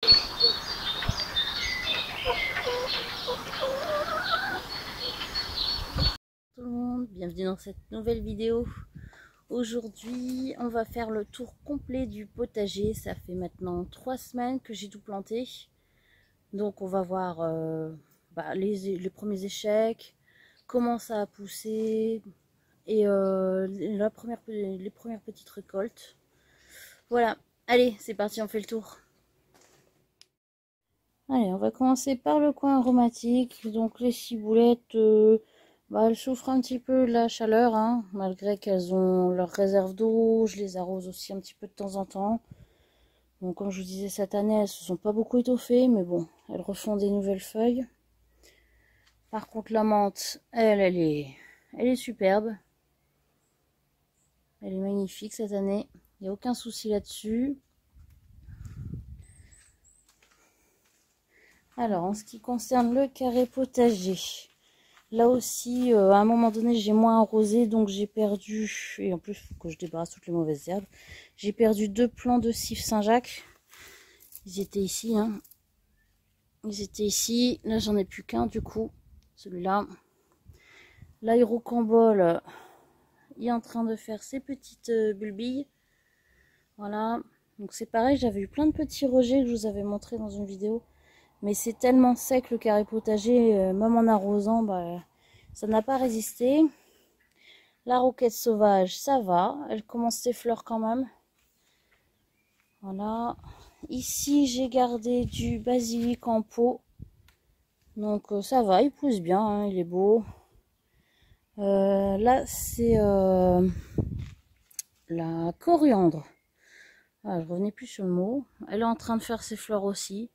Tout le monde, bienvenue dans cette nouvelle vidéo. Aujourd'hui, on va faire le tour complet du potager. Ça fait maintenant 3 semaines que j'ai tout planté. Donc on va voir les premiers échecs, comment ça a poussé et les premières petites récoltes. Voilà, allez, c'est parti, on fait le tour. Allez, on va commencer par le coin aromatique. Donc les ciboulettes, elles souffrent un petit peu de la chaleur, hein, malgré qu'elles ont leur réserve d'eau. Je les arrose aussi un petit peu de temps en temps. Donc comme je vous disais, cette année, elles se sont pas beaucoup étoffées, mais bon, elles refont des nouvelles feuilles. Par contre, la menthe, elle est superbe. Elle est magnifique cette année. Il n'y a aucun souci là-dessus. Alors, en ce qui concerne le carré potager, là aussi, à un moment donné, j'ai moins arrosé, donc j'ai perdu, et en plus, il faut que je débarrasse toutes les mauvaises herbes, j'ai perdu 2 plants de Cive Saint-Jacques. Ils étaient ici, hein. Ils étaient ici. Là, j'en ai plus qu'un, du coup, celui-là. L'aérocambole, il est en train de faire ses petites bulbilles. Voilà. Donc c'est pareil, j'avais eu plein de petits rejets que je vous avais montré dans une vidéo. Mais c'est tellement sec le carré potager, même en arrosant, ça n'a pas résisté. La roquette sauvage, ça va. Elle commence ses fleurs quand même. Voilà. Ici, j'ai gardé du basilic en pot. Donc ça va, il pousse bien, hein, il est beau. Là, c'est la coriandre. Ah, je revenais plus sur le mot. Elle est en train de faire ses fleurs aussi.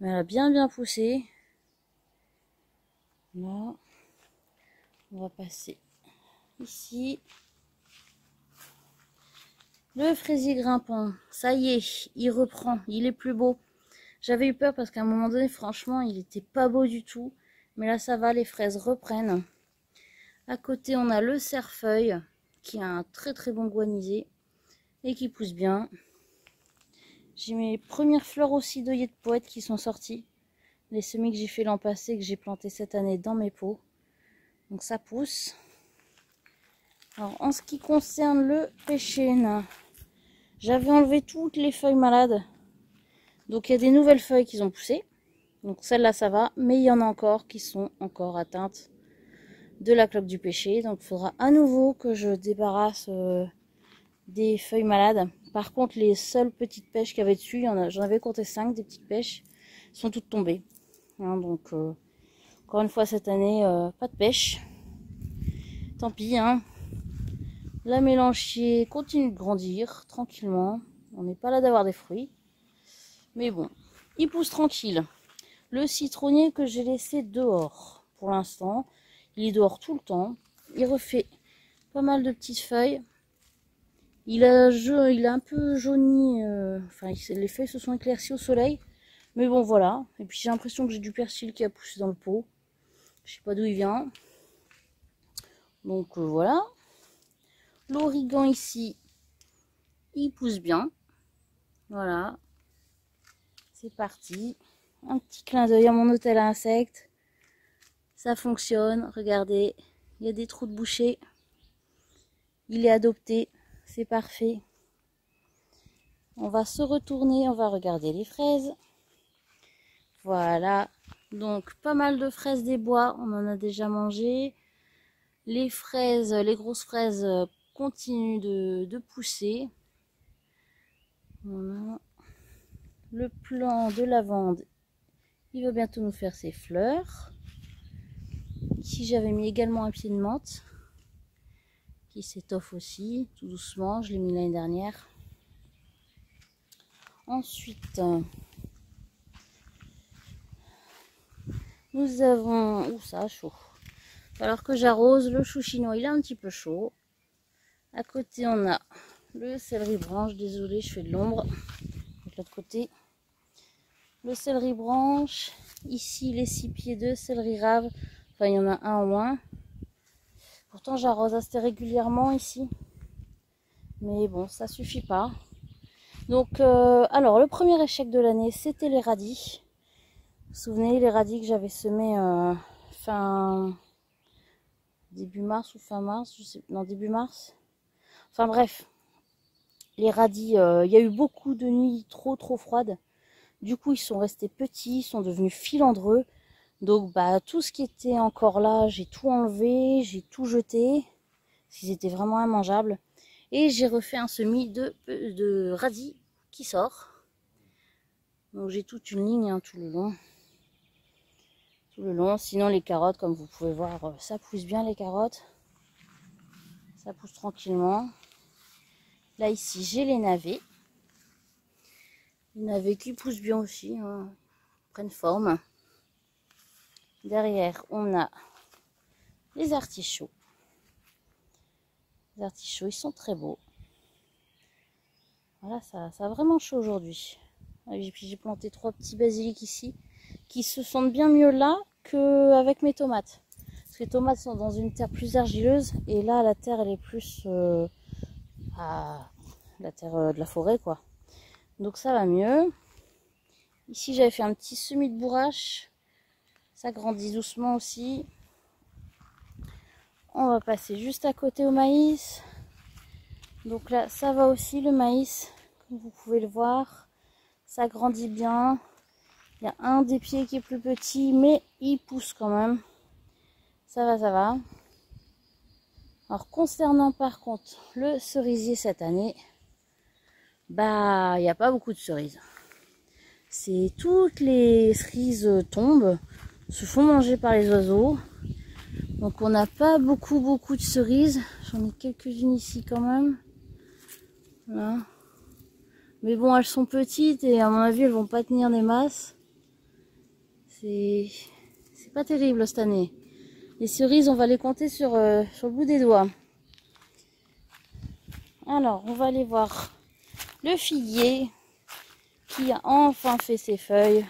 Mais elle a bien poussé. Là. On va passer ici. Le fraisier grimpant, ça y est, il reprend, il est plus beau. J'avais eu peur parce qu'à un moment donné, franchement, il était pas beau du tout. Mais là, ça va, les fraises reprennent. À côté, on a le cerfeuil, qui a un très bon goût anisé et qui pousse bien. J'ai mes premières fleurs aussi d'œillets de poète qui sont sorties. Les semis que j'ai fait l'an passé, que j'ai planté cette année dans mes pots. Donc ça pousse. Alors, en ce qui concerne le pêcher, j'avais enlevé toutes les feuilles malades. Donc il y a des nouvelles feuilles qui ont poussé. Donc celles-là ça va. Mais il y en a encore qui sont encore atteintes de la cloque du pêcher. Donc il faudra à nouveau que je débarrasse des feuilles malades. Par contre les seules petites pêches qu'il y avait dessus, j'en avais compté 5 des petites pêches, sont toutes tombées. Hein, donc encore une fois cette année, pas de pêche. Tant pis, hein. La mélanchier continue de grandir tranquillement. On n'est pas là d'avoir des fruits. Mais bon, il pousse tranquille. Le citronnier que j'ai laissé dehors pour l'instant. Il est dehors tout le temps. Il refait pas mal de petites feuilles. Il a un peu jauni. Les feuilles se sont éclaircies au soleil. Mais bon, voilà. Et puis j'ai l'impression que j'ai du persil qui a poussé dans le pot. Je sais pas d'où il vient. Donc voilà. L'origan ici, il pousse bien. Voilà. C'est parti. Un petit clin d'œil à mon hôtel à insectes. Ça fonctionne. Regardez, il y a des trous de bouchée. Il est adopté. C'est parfait. On va se retourner. On va regarder les fraises. Voilà. Donc, pas mal de fraises des bois. On en a déjà mangé. Les fraises, les grosses fraises continuent de pousser. Voilà. Le plant de lavande, il va bientôt nous faire ses fleurs. Ici, j'avais mis également un pied de menthe qui s'étoffe aussi, tout doucement. Je l'ai mis l'année dernière. Ensuite, nous avons... Ouh, ça a chaud. Alors que j'arrose, le chou chinois, il est un petit peu chaud. À côté, on a le céleri branche. Désolée, je fais de l'ombre. De l'autre côté, le céleri branche. Ici, les 6 pieds de céleri rave. Enfin, il y en a un en moins. Pourtant, j'arrose assez régulièrement ici. Mais bon, ça suffit pas. Donc, alors, le premier échec de l'année, c'était les radis. Vous vous souvenez, les radis que j'avais semés début mars ou fin mars, je sais, non, début mars. Enfin bref, les radis, il y a eu beaucoup de nuits trop froides. Du coup, ils sont restés petits, ils sont devenus filandreux. Donc, bah, tout ce qui était encore là, j'ai tout enlevé, j'ai tout jeté. Parce qu'ils étaient vraiment immangeables. Et j'ai refait un semis de radis qui sort. Donc, j'ai toute une ligne hein, tout le long. Tout le long. Sinon, les carottes, comme vous pouvez voir, ça pousse bien les carottes. Ça pousse tranquillement. Là, ici, j'ai les navets. Les navets qui poussent bien aussi, hein, prennent forme. Derrière, on a les artichauts. Les artichauts, ils sont très beaux. Voilà, ça a vraiment chaud aujourd'hui. Et puis j'ai planté 3 petits basiliques ici, qui se sentent bien mieux là qu'avec mes tomates. Parce que les tomates sont dans une terre plus argileuse, et là, la terre, elle est plus la terre de la forêt, quoi. Donc ça va mieux. Ici, j'avais fait un petit semis de bourrache. Ça grandit doucement aussi. On va passer juste à côté au maïs. Donc là, ça va aussi le maïs, comme vous pouvez le voir. Ça grandit bien. Il y a un des pieds qui est plus petit, mais il pousse quand même. Ça va, ça va. Alors, concernant par contre le cerisier cette année, bah, il n'y a pas beaucoup de cerises. C'est toutes les cerises tombent, se font manger par les oiseaux. Donc, on n'a pas beaucoup de cerises. J'en ai quelques-unes ici quand même. Voilà. Mais bon, elles sont petites et à mon avis, elles vont pas tenir des masses. C'est pas terrible cette année. Les cerises, on va les compter sur le bout des doigts. Alors, on va aller voir le figuier qui a enfin fait ses feuilles.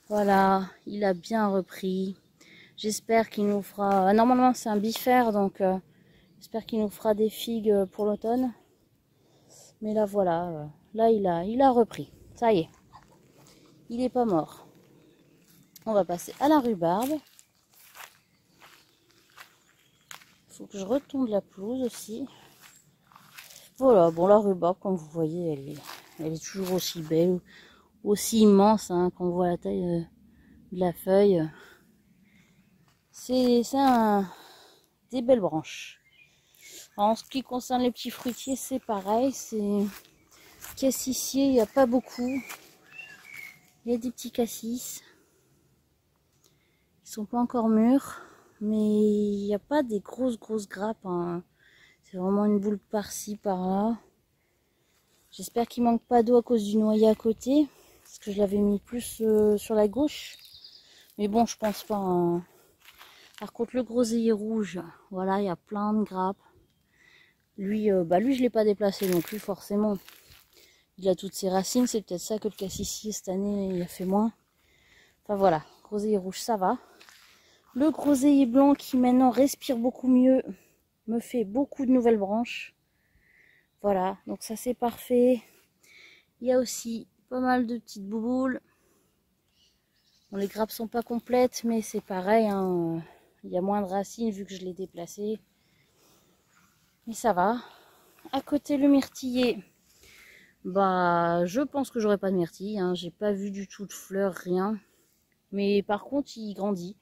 Voilà, il a bien repris. J'espère qu'il nous fera... Normalement, c'est un bifère, donc j'espère qu'il nous fera des figues pour l'automne. Mais là, voilà. Là, il a repris. Ça y est. Il n'est pas mort. On va passer à la rhubarbe. Il faut que je retourne la pelouse aussi. Voilà, bon, la rhubarbe, comme vous voyez, elle est toujours aussi belle, aussi immense, hein, quand on voit la taille de la feuille. C'est des belles branches. Alors, en ce qui concerne les petits fruitiers, c'est pareil. C'est cassissier, il n'y a pas beaucoup. Il y a des petits cassis. Ils sont pas encore mûrs, mais il n'y a pas des grosses grappes. Hein. C'est vraiment une boule par-ci, par-là. J'espère qu'il manque pas d'eau à cause du noyer à côté. Parce que je l'avais mis plus sur la gauche. Mais bon, je pense pas. Hein. Par contre, le groseillier rouge, voilà, il y a plein de grappes. Lui, lui je l'ai pas déplacé non plus, forcément. Il a toutes ses racines. C'est peut-être ça que le cassissier, cette année, il a fait moins. Enfin voilà, groseillier rouge, ça va. Le groseillier blanc qui maintenant respire beaucoup mieux, me fait beaucoup de nouvelles branches. Voilà, donc ça c'est parfait. Il y a aussi pas mal de petites bouboules. Bon, les grappes sont pas complètes, mais c'est pareil. Hein. Il y a moins de racines vu que je l'ai déplacé. Mais ça va. À côté le myrtillier, bah je pense que j'aurai pas de myrtille. Hein. J'ai pas vu du tout de fleurs, rien. Mais par contre, il grandit.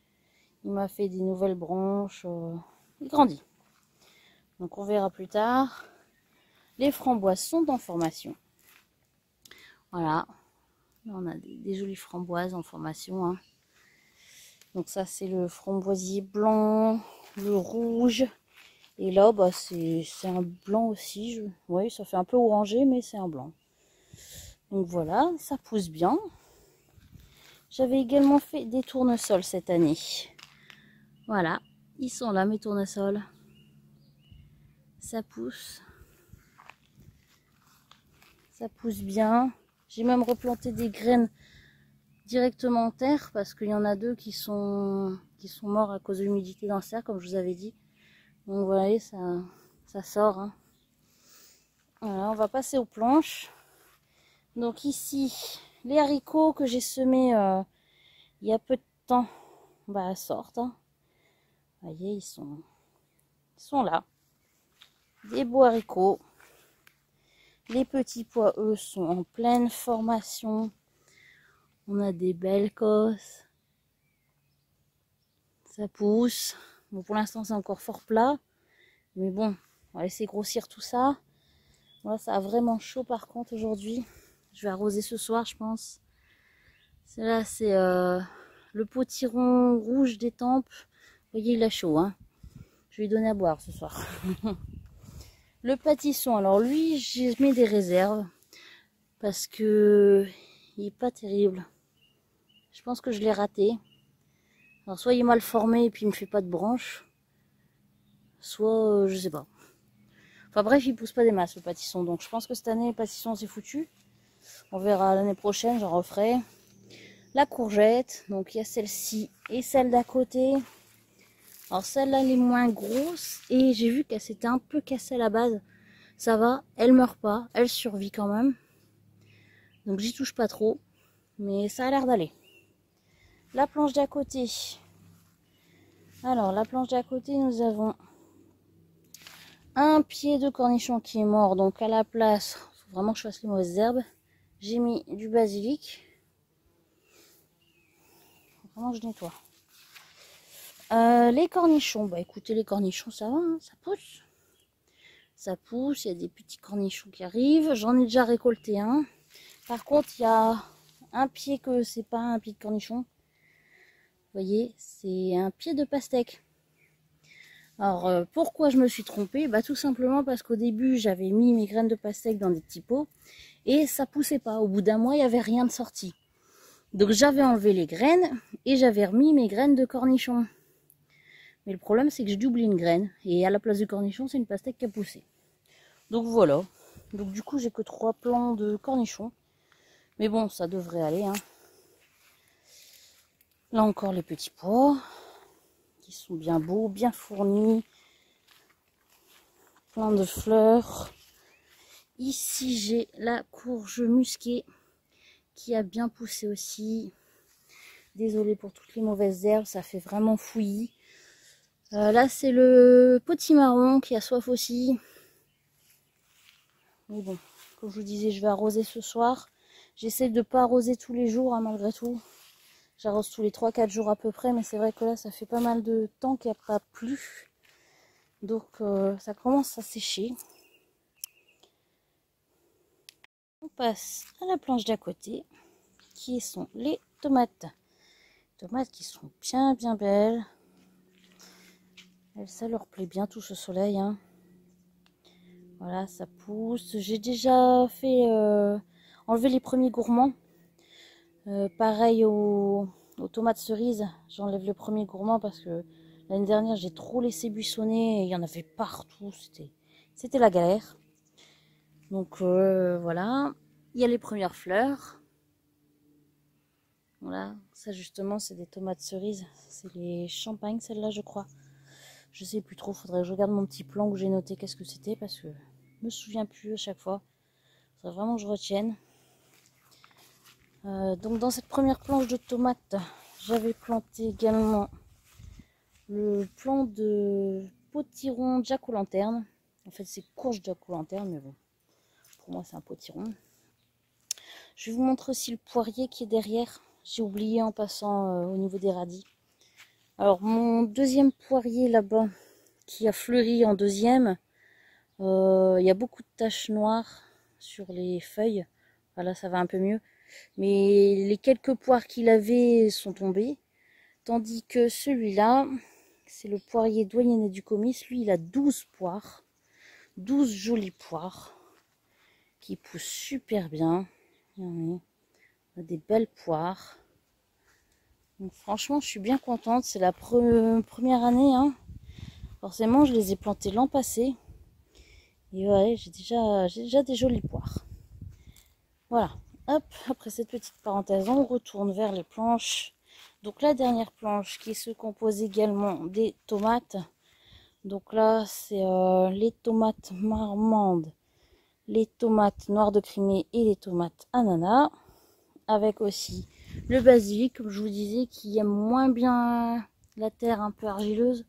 Il m'a fait des nouvelles branches. Il grandit. Donc on verra plus tard. Les framboises sont en formation. Voilà. Là, on a des jolies framboises en formation. Hein. Donc ça c'est le framboisier blanc, le rouge. Et là bah, c'est un blanc aussi. Oui, ça fait un peu orangé mais c'est un blanc. Donc voilà, ça pousse bien. J'avais également fait des tournesols cette année. Voilà, ils sont là mes tournesols. Ça pousse. Ça pousse bien. J'ai même replanté des graines directement en terre parce qu'il y en a 2 qui sont morts à cause de l'humidité dans le serre, comme je vous avais dit. Donc vous voyez, ça sort. Hein. Voilà, on va passer aux planches. Donc ici, les haricots que j'ai semés il y a peu de temps, bah sortent. Hein. Vous voyez, ils sont là. Des beaux haricots. Les petits pois, eux, sont en pleine formation. On a des belles cosses. Ça pousse. Bon, pour l'instant, c'est encore fort plat. Mais bon, on va laisser grossir tout ça. Voilà, ça a vraiment chaud par contre aujourd'hui. Je vais arroser ce soir, je pense. Là, c'est le potiron rouge des tempes. Vous voyez, il a chaud. Hein. Je vais lui donner à boire ce soir. Le pâtisson, alors lui, j'ai mis des réserves. Parce que il est pas terrible. Je pense que je l'ai raté. Alors soit il est mal formé et puis il me fait pas de branches. Soit je sais pas. Enfin bref, il pousse pas des masses le pâtisson. Donc je pense que cette année, le pâtisson c'est foutu. On verra l'année prochaine, j'en referai. La courgette, donc il y a celle-ci et celle d'à côté. Alors celle-là, elle est moins grosse. Et j'ai vu qu'elle s'était un peu cassée à la base. Ça va, elle meurt pas, elle survit quand même. Donc j'y touche pas trop. Mais ça a l'air d'aller. La planche d'à côté. Alors la planche d'à côté, nous avons un pied de cornichon qui est mort. Donc à la place, faut vraiment que je fasse les mauvaises herbes. J'ai mis du basilic. Vraiment je nettoie. Les cornichons, bah écoutez, les cornichons ça va, hein, ça pousse. Ça pousse, il y a des petits cornichons qui arrivent. J'en ai déjà récolté un. Par contre, il y a un pied que c'est pas un pied de cornichon. Vous voyez, c'est un pied de pastèque. Alors, pourquoi je me suis trompée? Bah tout simplement parce qu'au début, j'avais mis mes graines de pastèque dans des petits pots. Et ça poussait pas. Au bout d'un mois, il n'y avait rien de sorti. Donc j'avais enlevé les graines et j'avais remis mes graines de cornichon. Mais le problème, c'est que j'ai dû oublier une graine. Et à la place du cornichon, c'est une pastèque qui a poussé. Donc voilà. Donc du coup, j'ai que 3 plants de cornichons. Mais bon, ça devrait aller. Hein. Là encore, les petits pois. Qui sont bien beaux, bien fournis. Plein de fleurs. Ici, j'ai la courge musquée. Qui a bien poussé aussi. Désolée pour toutes les mauvaises herbes. Ça fait vraiment fouillis. Là, c'est le potimarron qui a soif aussi. Mais bon, comme je vous disais, je vais arroser ce soir. J'essaie de ne pas arroser tous les jours, hein, malgré tout. J'arrose tous les 3-4 jours à peu près, mais c'est vrai que là, ça fait pas mal de temps qu'il n'y a pas plu. Donc, ça commence à sécher. On passe à la planche d'à côté, qui sont les tomates. Tomates qui sont bien, bien belles. Ça leur plaît bien tout ce soleil, hein. Voilà, ça pousse. J'ai déjà fait enlever les premiers gourmands. Pareil aux tomates cerises. J'enlève les premiers gourmands parce que l'année dernière, j'ai trop laissé buissonner et il y en avait partout. C'était la galère. Donc voilà. Il y a les premières fleurs. Voilà, ça justement, c'est des tomates cerises. C'est les champagnes, celles-là, je crois. Je sais plus trop. Faudrait que je regarde mon petit plan où j'ai noté qu'est-ce que c'était parce que je me souviens plus à chaque fois. Faudrait vraiment que je retienne. Donc dans cette première planche de tomates, j'avais planté également le plant de potiron jack-o'-lanterne. En fait, c'est courge jack-o'-lanterne, mais bon, pour moi, c'est un potiron. Je vais vous montrer aussi le poirier qui est derrière. J'ai oublié en passant au niveau des radis. Alors, mon deuxième poirier là-bas, qui a fleuri en deuxième, il y a beaucoup de taches noires sur les feuilles. Voilà, ça va un peu mieux. Mais les quelques poires qu'il avait sont tombées. Tandis que celui-là, c'est le poirier doyenné du comice. Lui, il a 12 poires. 12 jolies poires. Qui poussent super bien. On a des belles poires. Donc franchement, je suis bien contente. C'est la première année. Hein. Forcément, je les ai plantées l'an passé. Et ouais, j'ai déjà des jolies poires. Voilà. Hop, après cette petite parenthèse, on retourne vers les planches. Donc la dernière planche qui se compose également des tomates. Donc là, c'est les tomates marmandes, les tomates noires de Crimée et les tomates ananas. Avec aussi le basilic, comme je vous disais, qui aime moins bien la terre un peu argileuse.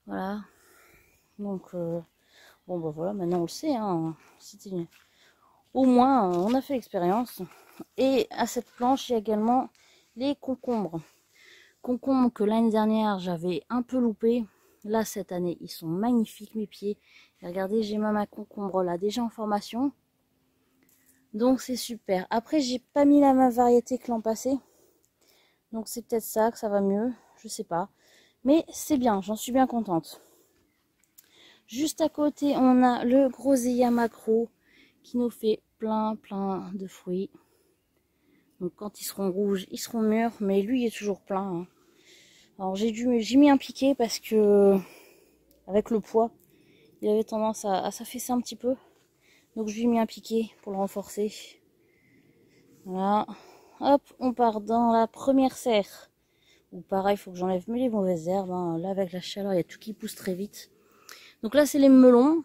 Voilà. Donc, bon, bah voilà, maintenant on le sait. Hein. Au moins, on a fait l'expérience. Et à cette planche, il y a également les concombres. Concombres que l'année dernière, j'avais un peu loupé. Là, cette année, ils sont magnifiques, mes pieds. Et regardez, j'ai même un concombre là, déjà en formation. Donc, c'est super. Après, j'ai pas mis la même variété que l'an passé. Donc, c'est peut-être ça, que ça va mieux. Je sais pas. Mais c'est bien, j'en suis bien contente. Juste à côté, on a le groseillat macro qui nous fait plein de fruits. Donc quand ils seront rouges, ils seront mûrs, mais lui il est toujours plein. Hein. Alors j'ai mis un piquet parce que avec le poids, il avait tendance à s'affaisser un petit peu. Donc je lui ai mis un piquet pour le renforcer. Voilà. Hop, on part dans la première serre. Ou pareil, il faut que j'enlève les mauvaises herbes. Hein. Là avec la chaleur, il y a tout qui pousse très vite. Donc là c'est les melons.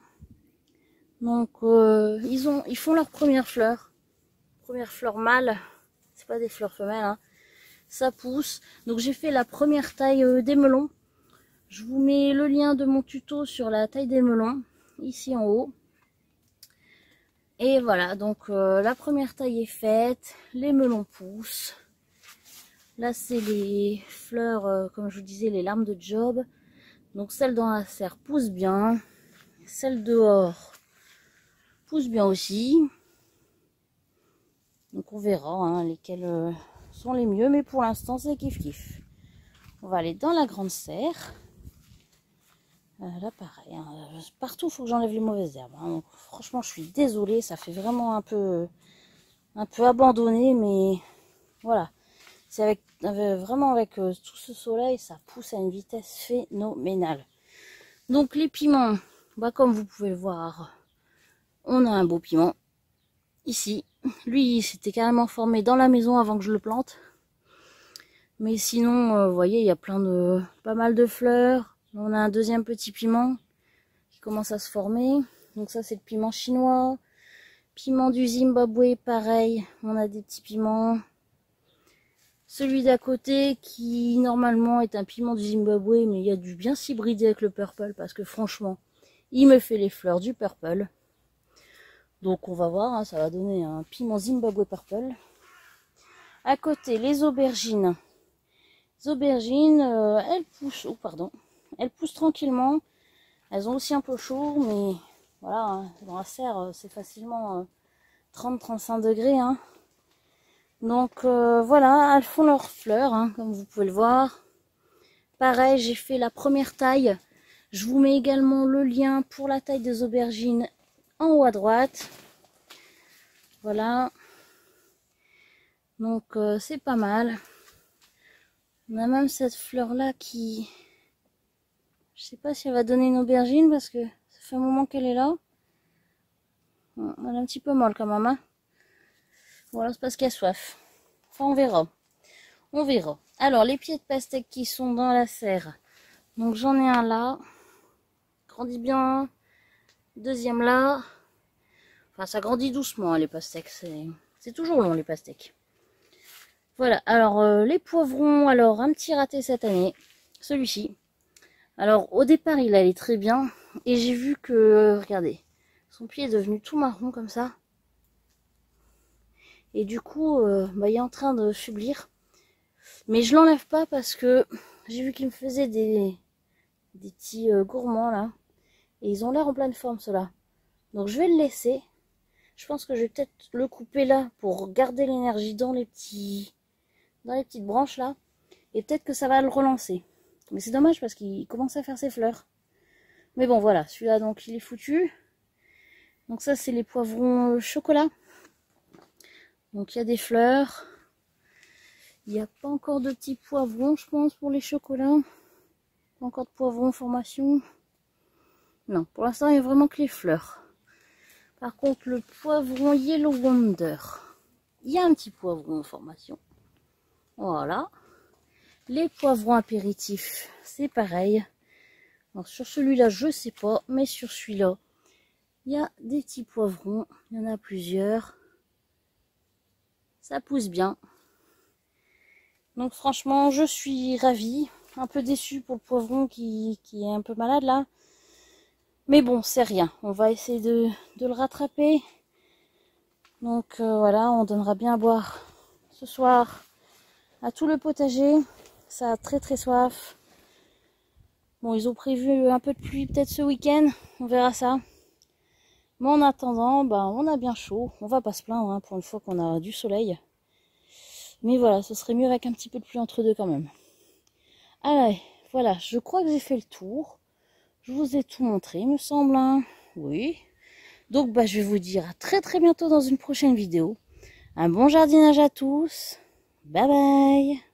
Donc ils font leur première fleur. Première fleur mâle. C'est pas des fleurs femelles. Hein. Ça pousse. Donc j'ai fait la première taille des melons. Je vous mets le lien de mon tuto sur la taille des melons. Ici en haut. Et voilà. Donc la première taille est faite. Les melons poussent. Là c'est les fleurs, comme je vous disais, les larmes de Job. Donc celle dans la serre pousse bien. Celle dehors pousse bien aussi. Donc on verra hein, lesquelles sont les mieux. Mais pour l'instant c'est kiff kiff. On va aller dans la grande serre. Là pareil. Hein, partout il faut que j'enlève les mauvaises herbes. Hein. Donc, franchement je suis désolée. Ça fait vraiment un peu abandonné. Mais voilà. C'est vraiment avec tout ce soleil. Ça pousse à une vitesse phénoménale. Donc les piments. Bah, comme vous pouvez le voir. On a un beau piment. Ici. Lui, c'était carrément formé dans la maison avant que je le plante. Mais sinon, vous voyez, il y a pas mal de fleurs. On a un deuxième petit piment qui commence à se former. Donc ça, c'est le piment chinois. Piment du Zimbabwe, pareil. On a des petits piments. Celui d'à côté qui, normalement, est un piment du Zimbabwe. Mais il a dû bien s'hybrider avec le purple. Parce que franchement, il me fait les fleurs du purple. Donc on va voir, hein, ça va donner un piment Zimbabwe purple. À côté, les aubergines. Les aubergines, elles poussent, elles poussent tranquillement. Elles ont aussi un peu chaud, mais voilà, hein, dans la serre, c'est facilement 30-35 degrés. Hein. Donc voilà, elles font leurs fleurs, hein, comme vous pouvez le voir. Pareil, j'ai fait la première taille. Je vous mets également le lien pour la taille des aubergines en haut à droite. Voilà. Donc c'est pas mal. On a même cette fleur là qui... Je sais pas si elle va donner une aubergine parce que ça fait un moment qu'elle est là. Elle est un petit peu molle quand même. Hein. Voilà, c'est parce qu'elle a soif. Enfin on verra. On verra. Alors les pieds de pastèque qui sont dans la serre. Donc j'en ai un là. Grandit bien. Deuxième là. Enfin ça grandit doucement hein, les pastèques. C'est toujours long les pastèques. Voilà, alors les poivrons, alors un petit raté cette année, celui-ci. Alors au départ il allait très bien et j'ai vu que, regardez, son pied est devenu tout marron comme ça. Et du coup, il est en train de faiblir. Mais je l'enlève pas parce que j'ai vu qu'il me faisait des petits gourmands là. Et ils ont l'air en pleine forme ceux-là. Donc je vais le laisser. Je pense que je vais peut-être le couper là pour garder l'énergie dans les petites branches là. Et peut-être que ça va le relancer. Mais c'est dommage parce qu'il commence à faire ses fleurs. Mais bon voilà, celui-là donc il est foutu. Donc ça c'est les poivrons chocolat. Donc il y a des fleurs. Il n'y a pas encore de petits poivrons je pense pour les chocolats. Pas encore de poivrons en formation. Non, pour l'instant il n'y a vraiment que les fleurs. Par contre le poivron Yellow Wonder. Il y a un petit poivron en formation. Voilà. Les poivrons apéritifs, c'est pareil. Alors sur celui-là, je sais pas, mais sur celui-là, il Il y a des petits poivrons, il y en a plusieurs. Ça pousse bien. Donc franchement, je suis ravie. Un peu déçue pour le poivron qui est un peu malade là. Mais bon, c'est rien. On va essayer de le rattraper. Donc voilà, on donnera bien à boire ce soir à tout le potager. Ça a très très soif. Bon, ils ont prévu un peu de pluie peut-être ce week-end. On verra ça. Mais en attendant, bah, on a bien chaud. On va pas se plaindre hein, pour une fois qu'on a du soleil. Mais voilà, ce serait mieux avec un petit peu de pluie entre deux quand même. Allez, voilà, je crois que j'ai fait le tour. Je vous ai tout montré, il me semble. Hein. Oui. Donc, bah, je vais vous dire à très très bientôt dans une prochaine vidéo. Un bon jardinage à tous. Bye bye.